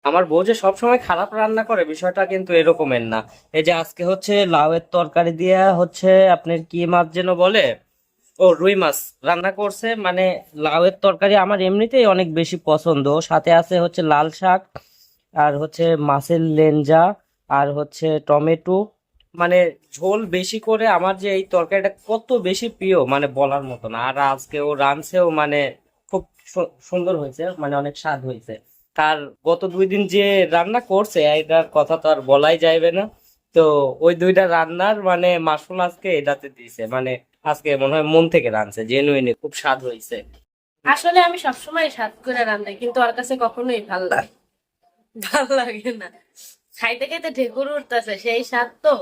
আমার বউ যে সবসময় খারাপ রান্না করে বিষয়টা কিন্তু এরকমের না। এই যে আজকে হচ্ছে লাউয়ের তরকারি দিয়ে হচ্ছে আপনার কি মাছ যেন বলে, ও রুই মাছ রান্না করছে। মানে লাউয়ের তরকারি আমার এমনিতেই অনেক বেশি পছন্দ, সাথে আছে হচ্ছে লাল শাক, আর হচ্ছে মাছের লেঞ্জা, আর হচ্ছে টমেটো। মানে ঝোল বেশি করে আমার যে এই তরকারিটা কত বেশি প্রিয় মানে বলার মতো না। আর আজকে ও রাঁধছেও মানে খুব সুন্দর হয়েছে, মানে অনেক স্বাদ হয়েছে। তার গত 2 দিন যে রান্না করছে এটার কথা তো আর বলাই যাইবে না। তো ওই 2টা রান্নার মানে মাসুল আজকে এটাতে দিয়েছে। মানে আজকে মনে হয় মন থেকে রাঁধছে, জেনুইনলি খুব স্বাদ হয়েছে। আসলে আমি সবসময় স্বাদ করে রান্নাই, কিন্তু ওর কাছে কখনোই ভাল লাগে না। খাইতে খাইতে ঢেকুর উঠতেছে সেই স্বাদ তো।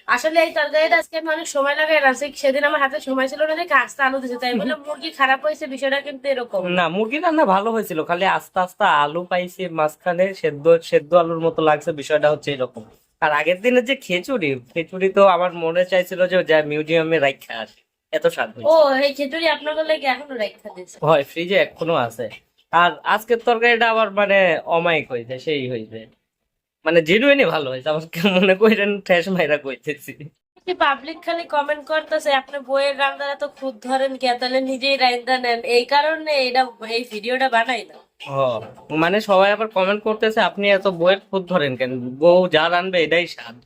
আসলে এই তরকারিটা আজকে আমি অনেক সময় লাগাই রাঁধছি, সেদিন আমার হাতে সময় ছিল না দেখে আস্তে আলু দিছে, তাই বলে মুরগি খারাপ হয়েছে বিষয়টা কিন্তু এরকম না, না। মুরগি রান্না ভালো হয়েছিল, খালি আস্তে আস্তে আলু পাইছি মাঝখানে, সেদ্ধ সেদ্ধ আলুর মতো লাগছে, বিষয়টা হচ্ছে এরকম। আর আগের দিনের যে খিচুড়ি খিচুড়ি তো আমার মনে চাইছিল যে যা মিউজিয়ামে রাখা আসে, এত স্বাদ ও, হয়েছে। এই খিচুড়ি আপনার লাগে এখনো রাখা দিছে? হয়, ফ্রিজে এখনো আছে। আর আজকের তরকারিটা আবার মানে অমায়িক হয়েছে, সেই হয়েছে, মানে জেনুইনই ভালো হয়েছে। আমার মনে করেন ঠেস মাইরা কইতেছি। পাবলিক খালি কমেন্ট করতেছে আপনি বইয়ের রান্নারা তো খুদ ধরেন কে, তাহলে নিজেই রান্না নেন, এই কারণে এই ভিডিওটা বানাই না। ও, মানে সবাই আবার কমেন্ট করতেছে আপনি এত বইয়ের খুদ ধরেন কেন, বউ যা রানবে এটাই স্বাদ।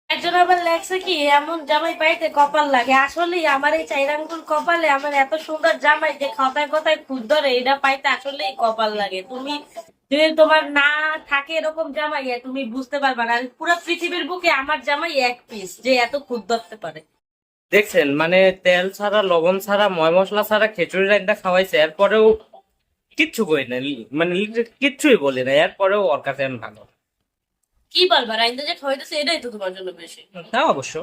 একজন আবার লেখছে কি এমন জামাই পাইতে কপাল লাগে। আসলেই আমার এই চাইর আঙ্গুল কপালে আমার এত সুন্দর জামাই যে কথায় কথায় খুদ ধরে, এটা পাইতে আসলেই কপাল লাগে। তুমি যদি তোমার না থাকে এরকম জামাই, তুমি বুঝতে পারবা না। আর পুরো পৃথিবীর বুকে আমার জামাই এক পিস যে এত খুদ ধরতে পারে। দেখছেন, মানে তেল ছাড়া লবণ ছাড়া ময় মশলা ছাড়া খিচুড়ি রান্না খাওয়াইছে, এরপরেও কিচ্ছু করি না, মানে কিচ্ছুই বলি না, এরপরেও ওর কাছে আমি ভালো। কি বলবা, রাইন্দা যে খাওয়াইতেছে এটাই তো তোমার জন্য বেশি। তা অবশ্য।